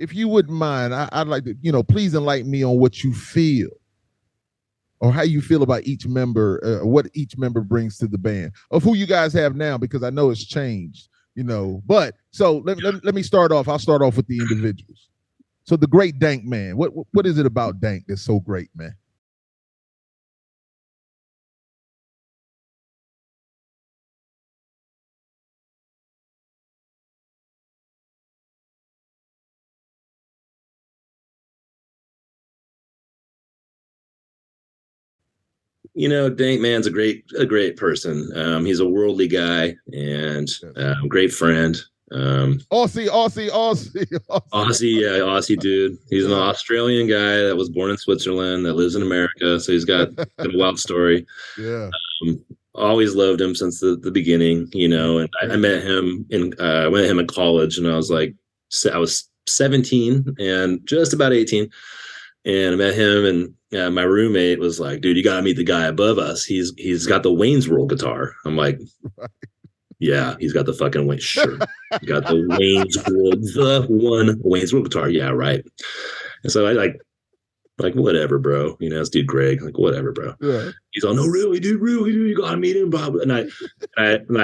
if you wouldn't mind, I'd like to, please enlighten me on what you feel or how you feel about each member, what each member brings to the band of who you guys have now, because I know it's changed, But so let me start off. I'll start off with the individuals. So the great Dank Man, what is it about Dank that's so great, man? Dank Man's a great person. He's a worldly guy and great friend. Aussie, Aussie, Aussie, Aussie, yeah, Aussie dude. He's an Australian guy that was born in Switzerland that lives in America, so he's got a wild story. Yeah. Always loved him since the beginning, and I met him in college, and I was 17 and just about 18. And I met him, and my roommate was like, "Dude, you gotta meet the guy above us. He's got the Wayne's World guitar." I'm like, "Yeah, he's got the fucking Wayne. Sure, he got the Wayne's World, the one Wayne's World guitar. Yeah, right." And so I like whatever, bro. This dude Greg, like whatever, bro. Yeah. He's all, "No, really, dude, you gotta meet him, Bob." And I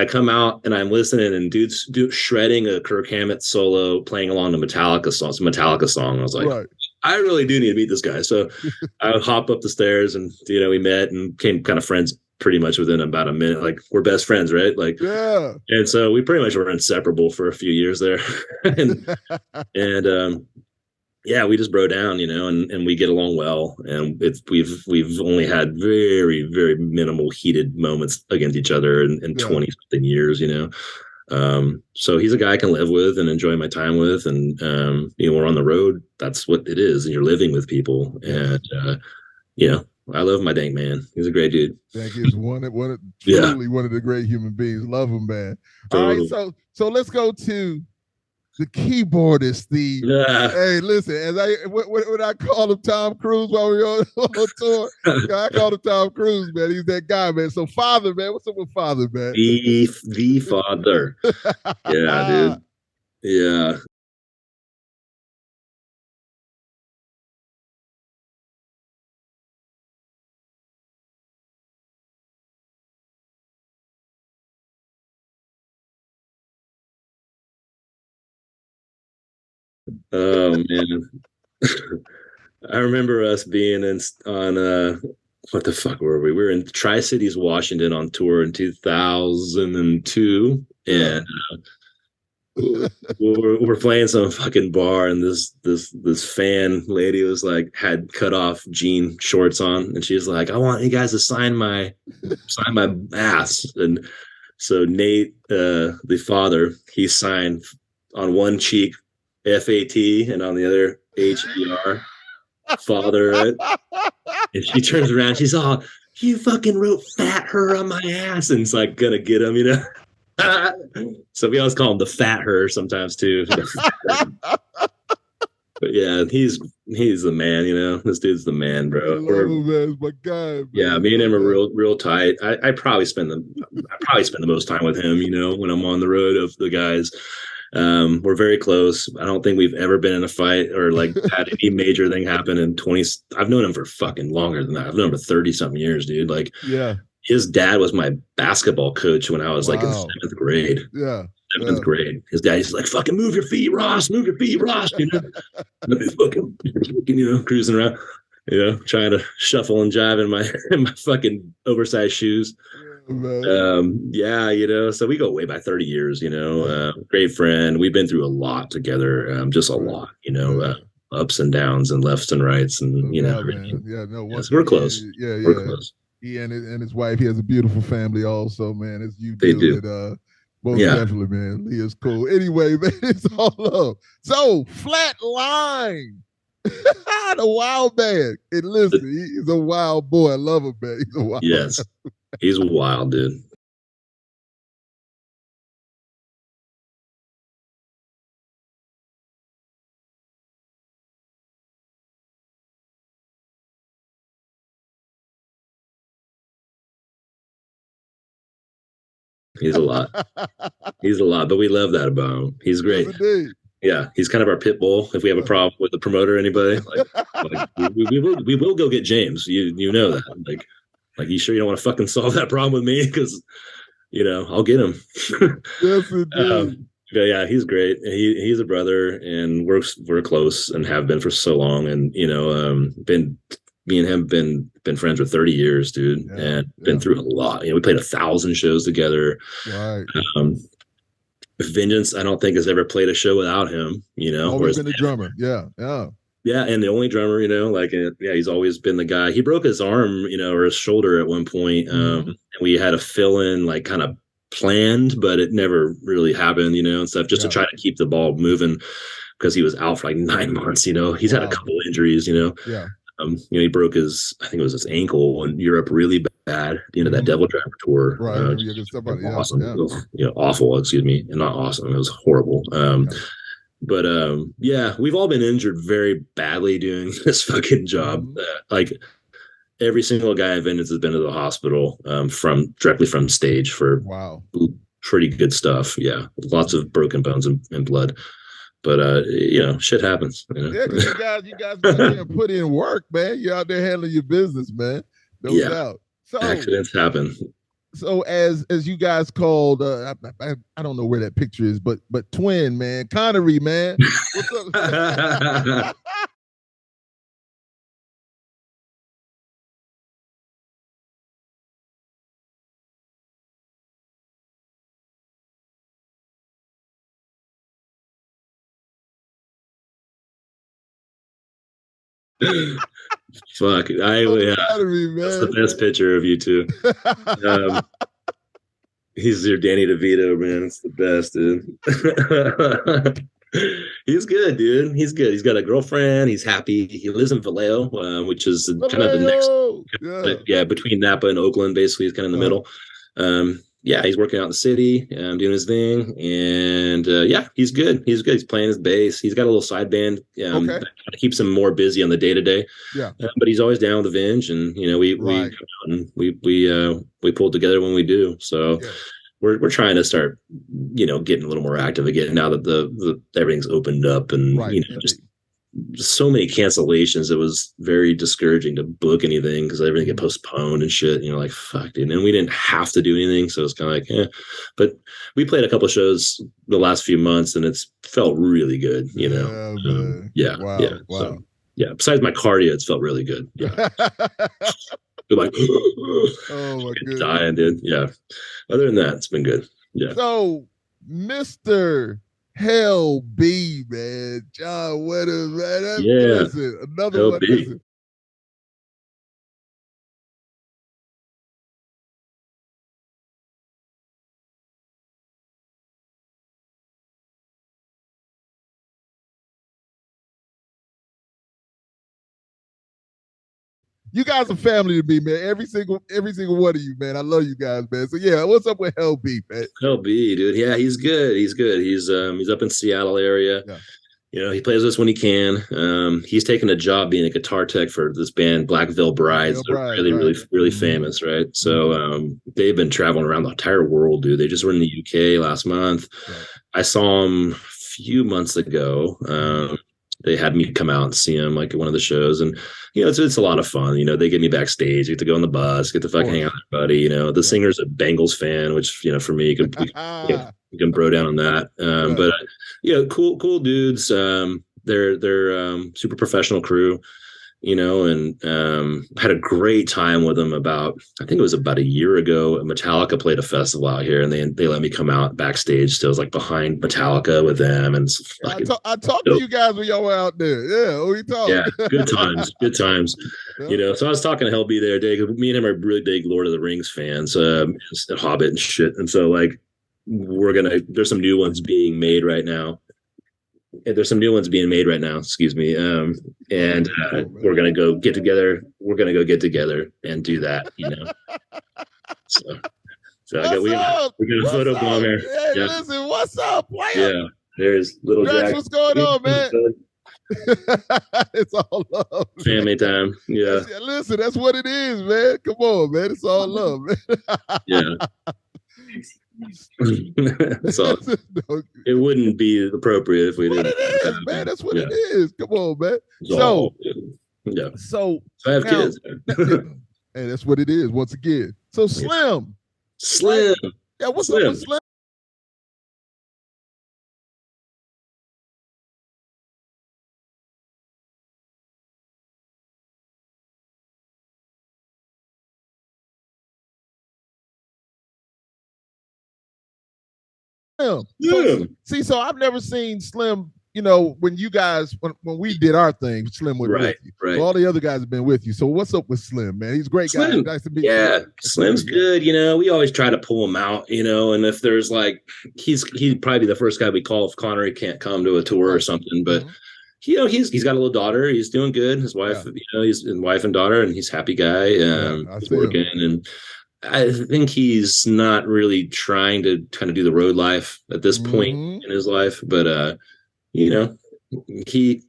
come out and I'm listening, and dude's shredding a Kirk Hammett solo, playing along the Metallica song. It's a Metallica song. I was like, right. I really do need to meet this guy. So I hop up the stairs, and we met and became kind of friends pretty much within about a minute. Like, we're best friends, right? Like, yeah. And so we pretty much were inseparable for a few years there. and yeah, we just bro down, and we get along well. And we've only had very, very minimal heated moments against each other in 20 something years, So he's a guy I can live with and enjoy my time with. And, we're on the road. That's what it is. And you're living with people. And, I love my Dank Man. He's a great dude. Dank is truly one of the great human beings. Love him, man. Totally. All right. So let's go to the keyboardist, hey, listen, when I call him Tom Cruise while we were on tour, I call him Tom Cruise, man. He's that guy, man. So Father, man, what's up with Father, man? The Father. Yeah, dude. Yeah. Oh man. I remember us being on what the fuck were we? We were in Tri-Cities, Washington on tour in 2002. And we're playing some fucking bar, and this fan lady was like, had cut off jean shorts on, and she was like, "I want you guys to sign my ass." And so Nate, the father, he signed on one cheek FAT and on the other HER, father, right? And she turns around, she's all, "You fucking wrote fat her on my ass," and it's like gonna get him, So we always call him the fat her sometimes too. But yeah, he's the man, This dude's the man, bro. Man, my guy, man. Yeah, me and him are real tight. I probably spend the most time with him, when I'm on the road of the guys. We're very close. I don't think we've ever been in a fight or like had any major thing happen in 20. I've known him for fucking longer than that. I've known him for 30 something years, dude. Like, yeah. His dad was my basketball coach when I was like in 7th grade. Yeah. 7th grade. His dad's like, "Fucking move your feet, Ross. Move your feet, Ross." Fucking, cruising around, trying to shuffle and jive in my fucking oversized shoes. So we go way by 30 years, great friend. We've been through a lot together, just a lot, ups and downs and lefts and rights, and everything. So we're close. We're close. He and his wife, he has a beautiful family also, man. As you they do. And, most definitely, man. Leah's cool. Anyway, man, it's all love. So, Flatline. The wild man. And listen, he's a wild boy. I love him, man. He's a wild Yes. He's wild, dude. He's a lot. He's a lot, but we love that about him. He's great. Yeah, he's kind of our pit bull. If we have a problem with the promoter or anybody, like we will go get James. You know that. Like you sure you don't want to fucking solve that problem with me? Because I'll get him. Yes, indeed. But yeah, he's great. He's a brother, and we're close and have been for so long. And been me and him been friends for 30 years, dude, and been through a lot. We played 1,000 shows together. Right. Vengeance, I don't think has ever played a show without him. Always been a drummer. Yeah. Yeah, and the only drummer, he's always been the guy. He broke his arm, or his shoulder at one point. And we had a fill-in, like, kind of planned, but it never really happened, and stuff, just to try to keep the ball moving, because he was out for like 9 months. He's had a couple injuries. Yeah. He broke I think it was his ankle in Europe really bad. That Devil Driver tour. Right. Awesome. Awful. Excuse me, and not awesome. It was horrible. But yeah, we've all been injured very badly doing this fucking job. Like every single guy in Vengeance has been to the hospital directly from stage for pretty good stuff. Yeah, lots of broken bones and blood. But shit happens. Yeah, because you guys put in work, man. You're out there handling your business, man. No doubt. So accidents happen. So as you guys called, I don't know where that picture is, but twin, man, Connery, man. What's up? Fuck, Connery, man. That's the best picture of you two. He's your Danny DeVito, man. It's the best, dude. He's good, dude. He's good. He's got a girlfriend. He's happy. He lives in Vallejo, which is kind of the next, between Napa and Oakland. Basically, he's kind of in the middle. He's working out in the city, doing his thing, and he's good. He's good. He's playing his bass. He's got a little side band that keeps him more busy on the day to day. Yeah, but he's always down with the Venge, and we pull together when we do. So we're trying to start, getting a little more active again now that the everything's opened up, and just so many cancellations. It was very discouraging to book anything because everything get postponed and shit. Like, fuck, dude. And we didn't have to do anything, so it's kind of like, But we played a couple of shows the last few months, and it's felt really good. Wow. So, besides my cardio, it's felt really good. Yeah. You're like, oh my god, dying, dude. Yeah. Other than that, it's been good. Yeah. So, Mr. Hell B, man. John Wetters, man. Listen, another Hell one. Listen. You guys are family to me, man. Every single one of you, man. I love you guys, man. So yeah, what's up with Hell B, man? Hell B, dude. Yeah, he's good. He's good. He's up in Seattle area. Yeah. He plays us when he can. He's taken a job being a guitar tech for this band Black Veil Brides. They're really famous, right? So they've been traveling around the entire world, dude. They just were in the UK last month. I saw them a few months ago. They had me come out and see them like at one of the shows, and it's a lot of fun. They get me backstage. You get to go on the bus, get to fucking hang out with everybody. The singer's a Bengals fan, which for me, you can bro down on that. But cool dudes. They're super professional crew. And had a great time with them I think it was about a year ago. Metallica played a festival out here, and they let me come out backstage. So I was like behind Metallica with them. And I talked to you guys when y'all were out there. Yeah, we talked. Yeah, good times. So I was talking to Hell B there, Dave. Me and him are really big Lord of the Rings fans, Hobbit and shit. And so like there's some new ones being made right now. Excuse me. And we're gonna go get together. We're gonna go get together and do that. So we got a photo bomb here. Hey, listen, what's up? Yeah, there's little Jack. What's going on, man? It's all love. Family time. Yeah. Listen, that's what it is, man. Come on, man. It's all love, man. Yeah. So it wouldn't be appropriate if we what didn't. It is, man. That's what it is. Come on, man. So I have now, kids. and that's what it is. Once again, so Slim, Slim, right? Yeah, what's up with Slim? So I've never seen Slim. You know, when you guys when we did our thing, Slim was with you. Right. So all the other guys have been with you. So what's up with Slim, man? He's a great guy. Nice to meet you. Yeah, Slim's good. You know, we always try to pull him out. You know, and if there's like he'd probably be the first guy we call if Connery can't come to a tour or something. But you know, he's got a little daughter. He's doing good. His wife, you know, he's wife and daughter, and he's a happy guy. He's working and. I think he's not really trying to kind of do the road life at this point in his life, but you know, he's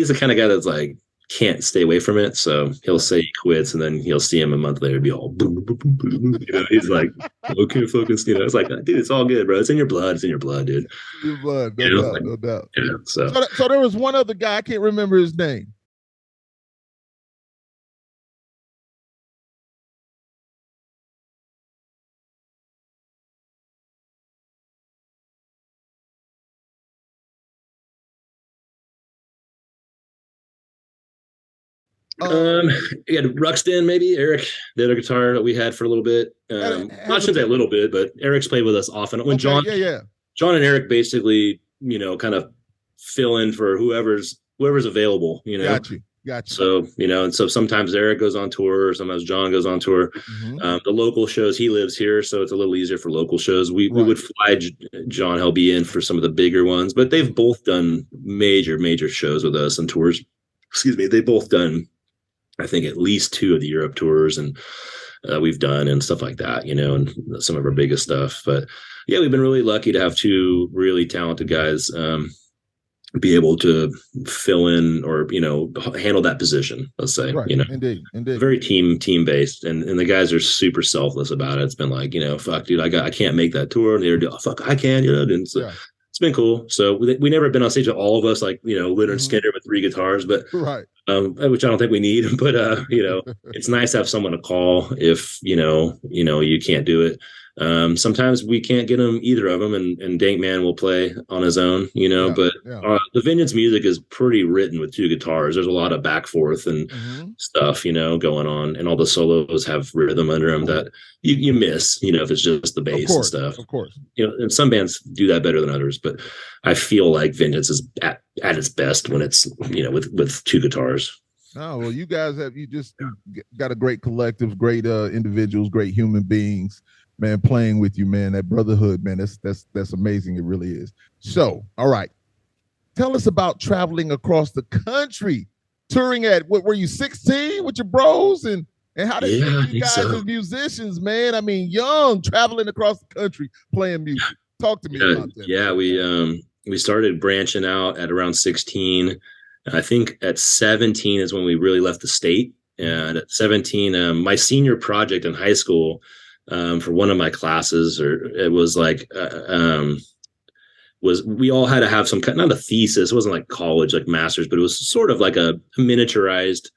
the kind of guy that's like can't stay away from it. So he'll say he quits, and then he'll see him a month later, be all boom, boom, boom, boom. You know, he's like, okay, focus. You know, it's like, dude, it's all good, bro. It's in your blood. It's in your blood, dude. Your blood, no doubt. Yeah, so there was one other guy. I can't remember his name. Yeah, Ruxton, maybe Eric, the other guitar that we had for a little bit. Not sure that a little bit, but Eric's played with us often. When John and Eric basically, you know, kind of fill in for whoever's available, you know. Got you. So, you know, and so sometimes Eric goes on tour, sometimes John goes on tour. The local shows, he lives here, so it's a little easier for local shows. We would fly John Helby in for some of the bigger ones, but they've both done major shows with us and tours. Excuse me, they've both done, I think, at least 2 of the Europe tours and we've done and stuff like that, you know, and some of our biggest stuff. But yeah, we've been really lucky to have 2 really talented guys be able to fill in or, you know, handle that position, let's say, you know, indeed. Very team based. And the guys are super selfless about it. It's been like, you know, fuck, dude, I can't make that tour. And they're fuck, I can, you know, and so, it's been cool. So we never been on stage with all of us, like, you know, Leonard Skinner with 3 guitars, but which I don't think we need, but you know, it's nice to have someone to call if, you know, you can't do it. Sometimes we can't get them, either of them, and Dank Man will play on his own, you know, but the Vengeance music is pretty written with 2 guitars. There's a lot of back forth and stuff, you know, going on, and all the solos have rhythm under them that you miss, you know, if it's just the bass and stuff. Of course. You know, and some bands do that better than others, but I feel like Vengeance is at its best when it's, you know, with 2 guitars. Oh, well, you guys just got a great collective, great individuals, great human beings, man, playing with you, man. That brotherhood, man, that's amazing. It really is. So, all right. Tell us about traveling across the country, touring at, what were you, 16 with your bros? And how did you guys as musicians, man? I mean, young, traveling across the country, playing music. Talk to me about that. Yeah, we started branching out at around 16. I think at 17 is when we really left the state. And at 17, my senior project in high school, for one of my classes, or it was like, we all had to have some kind, not a thesis. It wasn't like college, like master's, but it was sort of like a miniaturized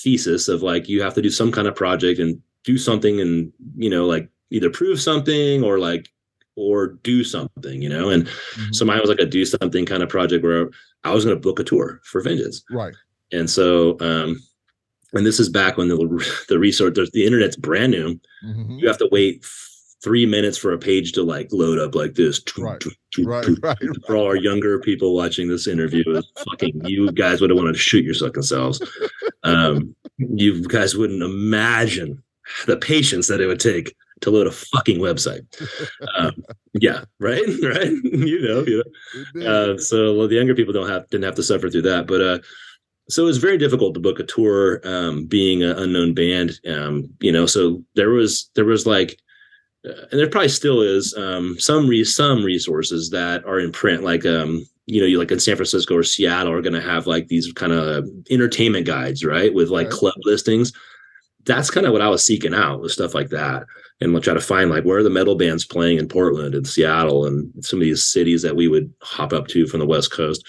thesis of like, you have to do some kind of project and do something and, you know, like either prove something or do something, you know? And so mine was like a do something kind of project where I was going to book a tour for Vengeance. Right. And so, and this is back when the resource, the internet's brand new. You have to wait 3 minutes for a page to like load up like this. Right. For all our younger people watching this interview, fucking, you guys would have wanted to shoot your fucking selves. You guys wouldn't imagine the patience that it would take to load a fucking website. Yeah, right. You know. So the younger people didn't have to suffer through that, but so it was very difficult to book a tour, being an unknown band. You know, so there was like, and there probably still is, some resources that are in print, like you know, you like in San Francisco or Seattle are going to have like these kind of entertainment guides, right, with like club listings. that's kind of what I was seeking out, was stuff like that. And we'll try to find like where are the metal bands playing in Portland and Seattle and some of these cities that we would hop up to from the West Coast.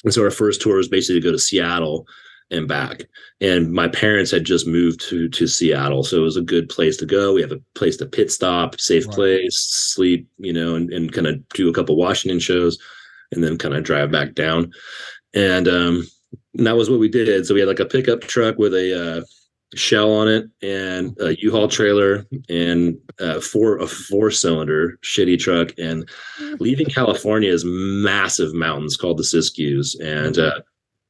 And so our first tour was basically to go to Seattle and back. And my parents had just moved to Seattle, so it was a good place to go. We have a place to pit stop, safe place, sleep, and kind of do a couple Washington shows, and then kind of drive back down. And that was what we did. So we had like a pickup truck with a shell on it and a U-Haul trailer and a four-cylinder shitty truck, and leaving California's massive mountains called the Siskiyous. And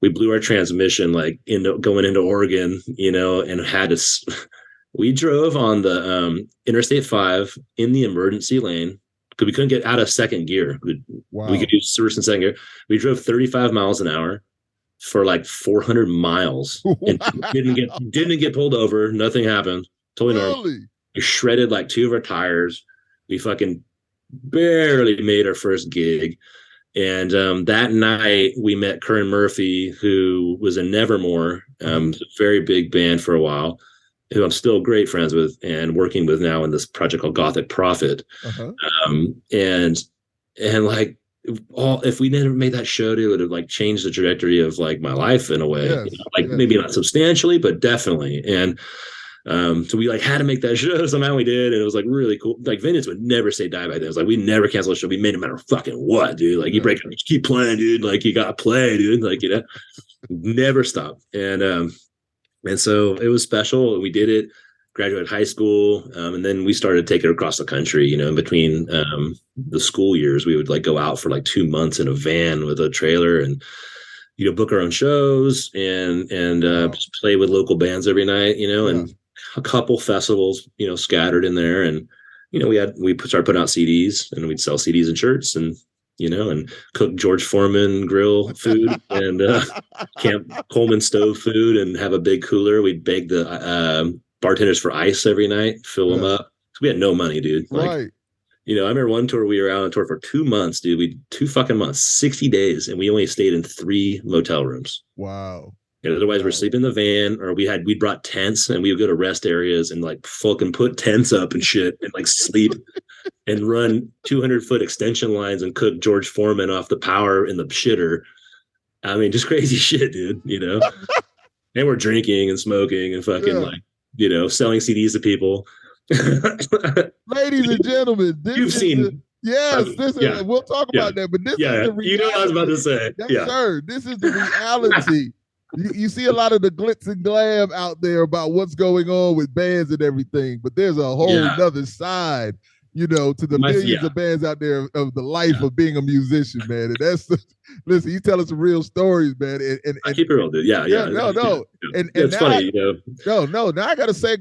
we blew our transmission like going into Oregon, and had to. We drove on the Interstate 5 in the emergency lane because we couldn't get out of second gear. We could do first and second gear. We drove 35 miles an hour for like 400 miles and didn't get pulled over. Nothing happened. Totally normal. We shredded like 2 of our tires. We fucking barely made our first gig. And that night we met Curran Murphy, who was in Nevermore, a very big band for a while, who I'm still great friends with and working with now in this project called Gothic Prophet. And like, if we never made that show, it would have like changed the trajectory of like my life in a way, maybe not substantially, but definitely. And so we like had to make that show. Somehow we did, and it was like really cool. Like Vengeance would never say die by then. It was like we never cancel a show. We made it no matter fucking what, dude. Like you break up, you keep playing, dude. Like you gotta play, dude. Like never stop. And so it was special. We did it. Graduated high school, and then we started taking it across the country. In between the school years, we would like go out for like 2 months in a van with a trailer and book our own shows and just play with local bands every night. And a couple festivals scattered in there, and we started putting out CDs, and we'd sell CDs and shirts, and and cook George Foreman grill food and Camp Coleman stove food, and have a big cooler. We'd beg the bartenders for ice every night, fill them up. So we had no money, dude. Like, I remember one tour we were out on tour for 2 months, dude. 2 fucking months, 60 days, and we only stayed in 3 motel rooms. Wow. And otherwise, we're sleeping in the van, or we brought tents, and we would go to rest areas and like fucking put tents up and shit, and like sleep and run 200-foot extension lines and cook George Foreman off the power in the shitter. I mean, just crazy shit, dude. And we're drinking and smoking and fucking selling CDs to people. Ladies and gentlemen, you've seen. We'll talk about that, but this is the reality. You know what I was about to say. Yes, sir. This is the reality. You see a lot of the glitz and glam out there about what's going on with bands and everything, but there's a whole other side, to the millions of bands out there of the life of being a musician, man. And that's listen, you tell us some real stories, man. And I keep it real, dude. Yeah. No. And it's funny, now I gotta say